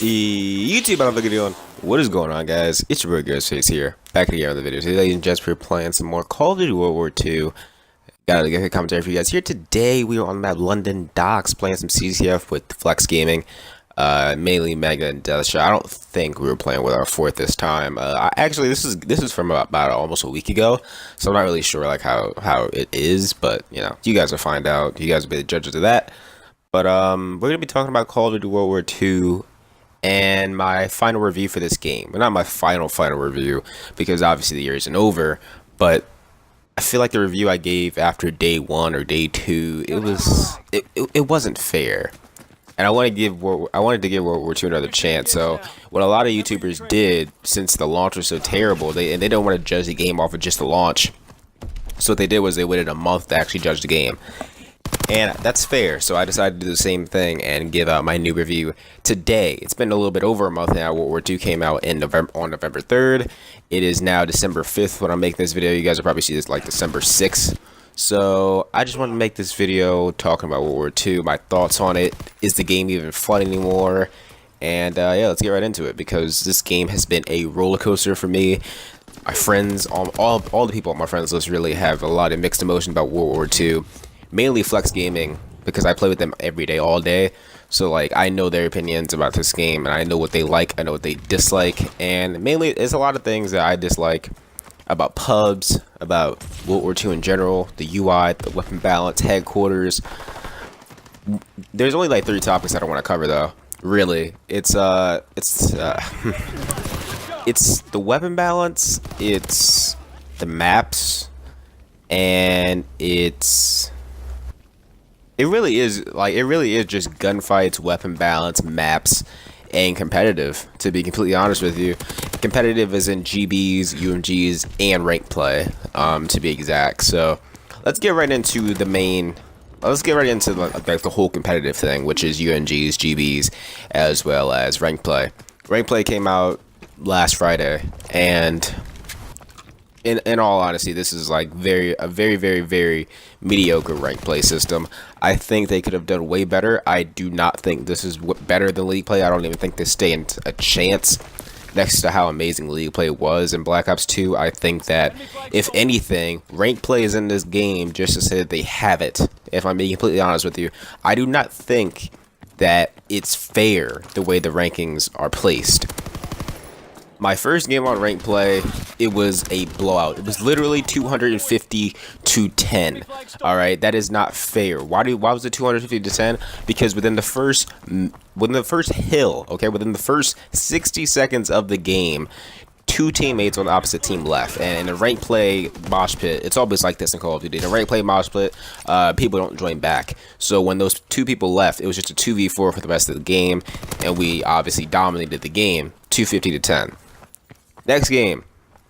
YouTube, I'm doing. What is going on, guys? It's your boy Ghostface here, back again on the video. Today, ladies and gents, we're playing some more Call of Duty World War II. Got a good commentary for you guys here. Today, we are on the map London Docks, playing some CCF with Flex Gaming, mainly Mega and Deathshot. I don't think we were playing with our fourth this time. Actually, this is from about almost a week ago, so I'm not really sure like how it is, but you know, you guys will find out. You guys will be the judges of that. But we're gonna be talking about Call of Duty World War II. And my final review for this game. Well, not my final review, because obviously the year isn't over, but I feel like the review I gave after day 1 or day 2, it wasn't fair. And I wanted to give World War II another chance. So what a lot of YouTubers did, since the launch was so terrible, they don't want to judge the game off of just the launch. So what they did was they waited a month to actually judge the game. And that's fair, so I decided to do the same thing and give out my new review today. It's been a little bit over a month now. World War II came out in on November 3rd. It is now December 5th when I'm making this video. You guys will probably see this like December 6th. So I just wanted to make this video talking about World War II, my thoughts on it. Is the game even fun anymore? And yeah, let's get right into it, because this game has been a roller coaster for me. My friends, all the people on my friends list really have a lot of mixed emotions about World War II. Mainly Flex Gaming, because I play with them every day, all day. So like, I know their opinions about this game, and I know what they like, I know what they dislike, and mainly there's a lot of things that I dislike about pubs, about World War II in general, the UI, the weapon balance, headquarters. There's only like 3 topics I don't want to cover though. Really, it's the weapon balance, it's the maps, and it really is just gunfights, weapon balance, maps, and competitive, to be completely honest with you. Competitive is in GBs, UMGs, and rank play, to be exact. So let's get right into like the whole competitive thing, which is UMGs, GBs, as well as rank play. Rank play came out last Friday, and in all honesty, this is like a very mediocre rank play system. I think they could have done way better. I do not think this is better than league play. I don't even think they stand a chance next to how amazing league play was in Black Ops 2. I think that, if anything, rank play is in this game just to say that they have it. If I'm being completely honest with you, I do not think that it's fair the way the rankings are placed. My first game on rank play, it was a blowout. It was literally 250 to 10. All right, that is not fair. Why was it 250 to 10? Because within the first hill, okay, within the first 60 seconds of the game, 2 teammates on the opposite team left. And in a rank play mosh pit, it's always like this in Call of Duty. In a rank play mosh pit, people don't join back. So when those 2 people left, it was just a 2v4 for the rest of the game, and we obviously dominated the game, 250 to 10. Next game,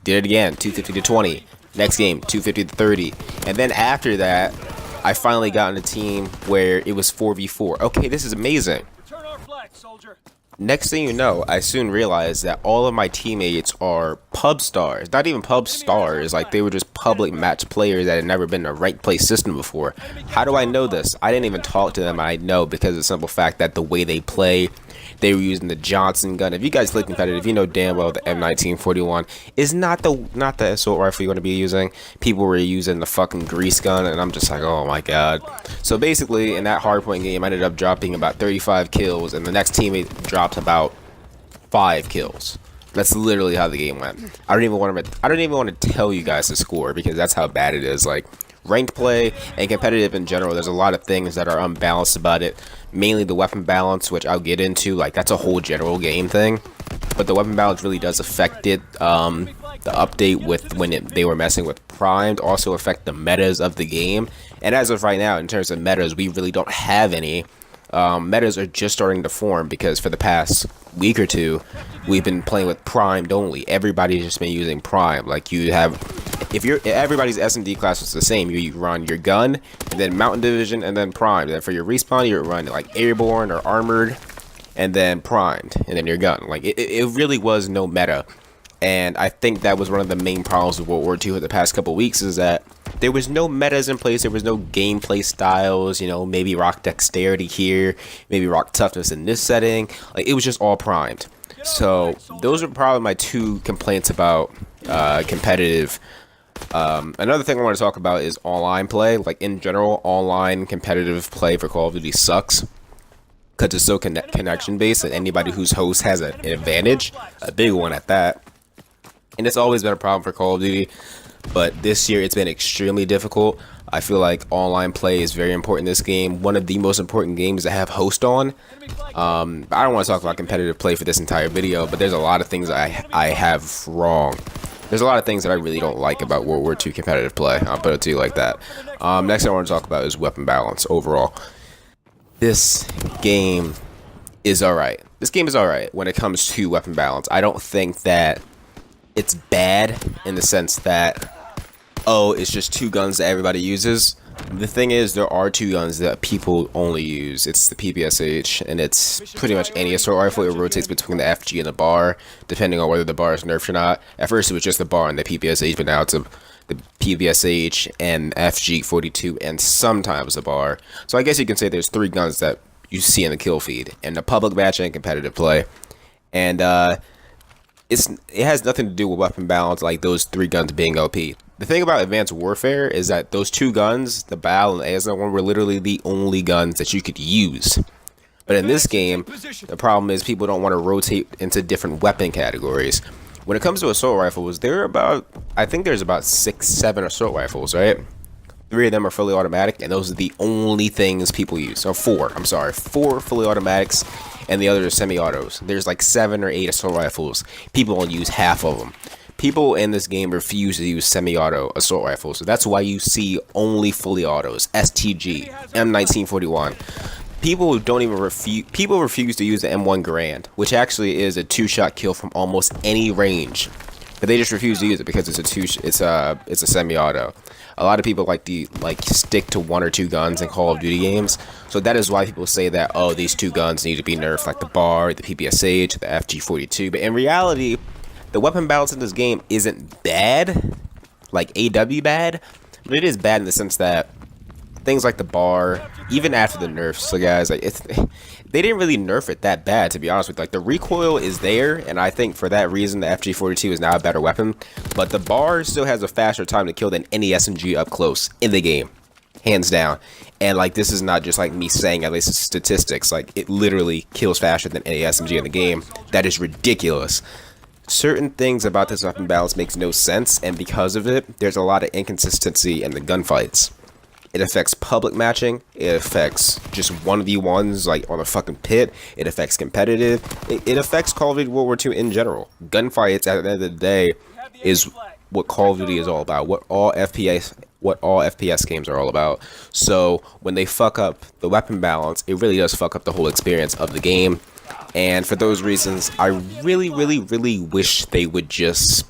did it again, 250 to 20. Next game, 250 to 30. And then after that, I finally got in a team where it was 4v4. Okay, this is amazing. Return our flag, soldier. Next thing you know, I soon realized that all of my teammates are pub stars. Not even pub stars, like they were just public match players that had never been in a ranked play system before. How do I know this? I didn't even talk to them. I know because of the simple fact that the way they play, they were using the Johnson gun. If you guys play competitive, you know damn well the M1941 is not the assault rifle you want to be using. People were using the fucking grease gun, and I'm just like, oh my god. So basically, in that hardpoint game, I ended up dropping about 35 kills, and the next teammate dropped about 5 kills. That's literally how the game went. I don't even want to tell you guys the score, because that's how bad it is. Like, ranked play and competitive in general, there's a lot of things that are unbalanced about it. Mainly the weapon balance, which I'll get into. Like, that's a whole general game thing, but the weapon balance really does affect it. The update with when they were messing with primed also affect the metas of the game. And as of right now, in terms of metas, we really don't have any. Metas are just starting to form, because for the past week or 2, we've been playing with primed only. Everybody's just been using prime. Like, you have, if everybody's S&D class is the same, you run your gun, and then mountain division, and then primed. And then for your respawn, you run like airborne or armored, and then primed, and then your gun. Like, it really was no meta. And I think that was one of the main problems with World War II for the past couple weeks, is that there was no metas in place. There was no gameplay styles. You know, maybe rock dexterity here, maybe rock toughness in this setting. Like, it was just all primed. So those are probably my two complaints about competitive. Another thing I want to talk about is online play. Like, in general, online competitive play for Call of Duty sucks because it's so connection based, and anybody whose host has an advantage, a big one at that. And it's always been a problem for Call of Duty, but this year it's been extremely difficult. I feel like online play is very important in this game. One of the most important games to have host on. I don't want to talk about competitive play for this entire video, but there's a lot of things I have wrong. There's a lot of things that I really don't like about World War II competitive play. I'll put it to you like that. Next thing I want to talk about is weapon balance overall. This game is alright. This game is alright when it comes to weapon balance. I don't think that it's bad in the sense that, oh, it's just two guns that everybody uses. The thing is, there are two guns that people only use. It's the PPSH, and it's pretty much any assault rifle. It rotates between the FG and the bar, depending on whether the bar is nerfed or not. At first, it was just the bar and the PPSH, but now it's the PPSH and FG42, and sometimes the bar. So I guess you can say there's three guns that you see in the kill feed, and the public match and competitive play. And it has nothing to do with weapon balance, like those three guns being OP. The thing about Advanced Warfare is that those two guns, the BAL and the AS-1, were literally the only guns that you could use. But in this game, the problem is people don't want to rotate into different weapon categories. When it comes to assault rifles, I think there's about 6-7 assault rifles, right? 3 of them are fully automatic, and those are the only things people use. Or 4, I'm sorry, 4 fully automatics, and the others are semi-autos. There's like 7 or 8 assault rifles. People only use half of them. People in this game refuse to use semi-auto assault rifles, so that's why you see only fully autos. STG, M1941. People refuse to use the M1 Garand, which actually is a 2-shot kill from almost any range, but they just refuse to use it because it's a semi-auto. A lot of people like to stick to 1 or 2 guns in Call of Duty games, so that is why people say that, oh, these 2 guns need to be nerfed, like the BAR, the PPSH, the FG42. But in reality, the weapon balance in this game isn't bad, like AW bad, but it is bad in the sense that things like the BAR, even after the nerfs, so guys, like they didn't really nerf it that bad, to be honest with you. Like, the recoil is there, and I think for that reason the FG42 is now a better weapon, but the BAR still has a faster time to kill than any SMG up close in the game, hands down. And like, this is not just like me saying, at least it's statistics, like it literally kills faster than any SMG in the game. That is ridiculous. Certain things about this weapon balance makes no sense, and because of it, there's a lot of inconsistency in the gunfights. It affects public matching, it affects just 1v1s like on a fucking pit, it affects competitive, it affects Call of Duty World War II in general. Gunfights at the end of the day is what Call of Duty is all about, what all FPS games are all about. So when they fuck up the weapon balance, it really does fuck up the whole experience of the game. And for those reasons, I really wish they would just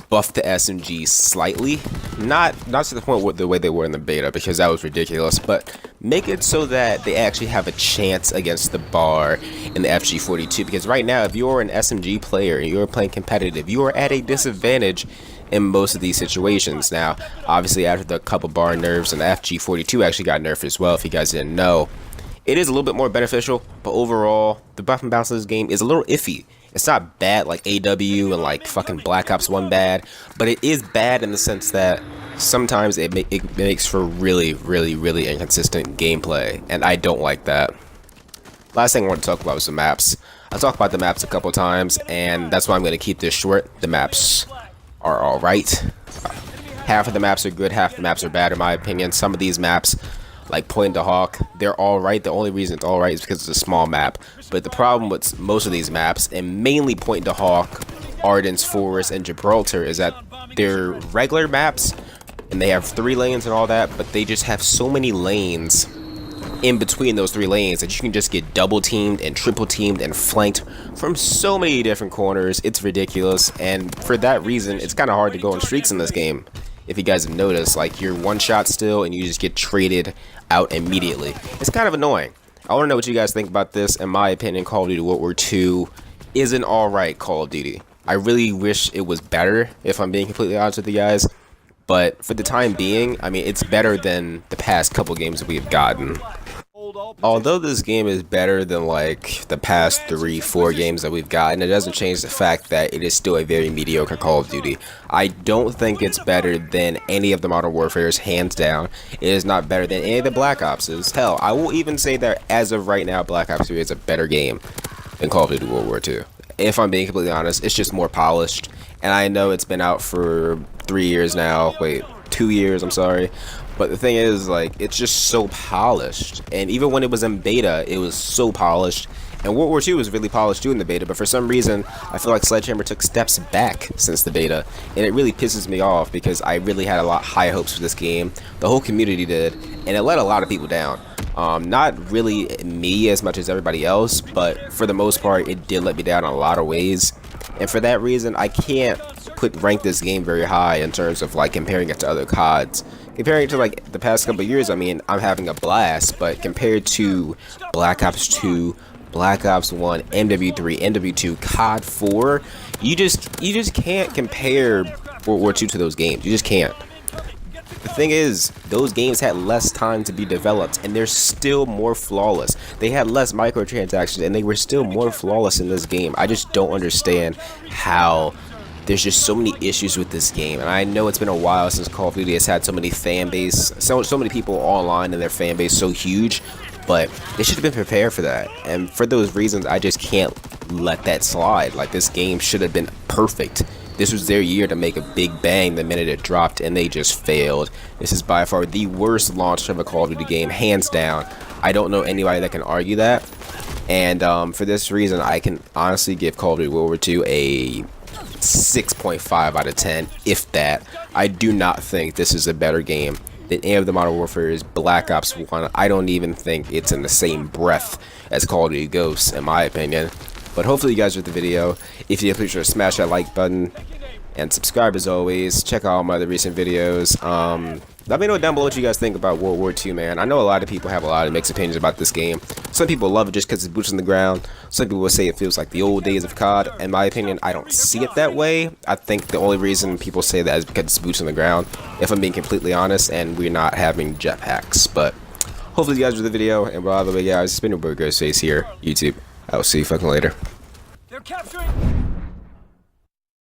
buff the SMG slightly. Not to the point with the way they were in the beta, because that was ridiculous, but make it so that they actually have a chance against the BAR and the FG42. Because right now, if you're an SMG player and you're playing competitive, you are at a disadvantage in most of these situations. Now, obviously, after the couple BAR nerfs, and the FG42 actually got nerfed as well, if you guys didn't know, it is a little bit more beneficial, but overall, the weapon balance of this game is a little iffy. It's not bad like AW and like fucking Black Ops 1 bad, but it is bad in the sense that sometimes it makes for really inconsistent gameplay, and I don't like that. Last thing I want to talk about is the maps. I talked about the maps a couple times, and that's why I'm going to keep this short. The maps are alright. Half of the maps are good, half the maps are bad in my opinion. Some of these maps, like Point to Hawk, they're alright. The only reason it's alright is because it's a small map. But the problem with most of these maps, and mainly Point to Hawk, Ardennes Forest, and Gibraltar, is that they're regular maps, and they have 3 lanes and all that, but they just have so many lanes in between those 3 lanes that you can just get double teamed and triple teamed and flanked from so many different corners. It's ridiculous, and for that reason, it's kind of hard to go on streaks in this game. If you guys have noticed, like, you're one shot still and you just get traded out immediately. It's kind of annoying. I want to know what you guys think about this. In my opinion, Call of Duty World War II is an alright Call of Duty. I really wish it was better, if I'm being completely honest with you guys. But for the time being, I mean, it's better than the past couple games that we've gotten. Although this game is better than like the past 3-4 games that we've gotten, it doesn't change the fact that it is still a very mediocre Call of Duty. I don't think it's better than any of the Modern Warfare's, hands down. It is not better than any of the Black Ops's. Hell, I will even say that as of right now, Black Ops 3 is a better game than Call of Duty World War II. If I'm being completely honest, it's just more polished. And I know it's been out for 3 years now. Wait, 2 years, I'm sorry. But the thing is, like, it's just so polished. And even when it was in beta, it was so polished. And World War II was really polished too in the beta, but for some reason, I feel like Sledgehammer took steps back since the beta. And it really pisses me off because I really had a lot high hopes for this game. The whole community did, and it let a lot of people down. Not really me as much as everybody else, but for the most part, it did let me down in a lot of ways. And for that reason, I can't rank this game very high in terms of like comparing it to other CODs. Comparing it to like the past couple of years, I mean, I'm having a blast, but compared to Black Ops 2, Black Ops 1, MW3, MW2, COD 4, you just can't compare World War II to those games. You just can't. The thing is, those games had less time to be developed, and they're still more flawless. They had less microtransactions, and they were still more flawless in this game. I just don't understand how there's just so many issues with this game. And I know it's been a while since Call of Duty has had so many fan base, so many people online, and their fan base so huge, but they should have been prepared for that. And for those reasons, I just can't let that slide. Like, this game should have been perfect. This was their year to make a big bang the minute it dropped, and they just failed. This is by far the worst launch of a Call of Duty game, hands down. I don't know anybody that can argue that. And for this reason, I can honestly give Call of Duty World War II a 6.5 out of 10, if that. I do not think this is a better game than any of the Modern Warfare's. Black Ops 1, I don't even think it's in the same breath as Call of Duty Ghosts, in my opinion. But hopefully you guys enjoyed the video. If you did, please sure to smash that like button and subscribe as always. Check out all my other recent videos. Let me know down below what you guys think about World War II, man. I know a lot of people have a lot of mixed opinions about this game. Some people love it just because it's boots on the ground. Some people will say it feels like the old days of COD. In my opinion, I don't see it that way. I think the only reason people say that is because it's boots on the ground, if I'm being completely honest, and we're not having jetpacks. But hopefully you guys enjoyed the video. And by the way, guys, it's been your boy Ghostface here, YouTube. I will see you fucking later. They're capturing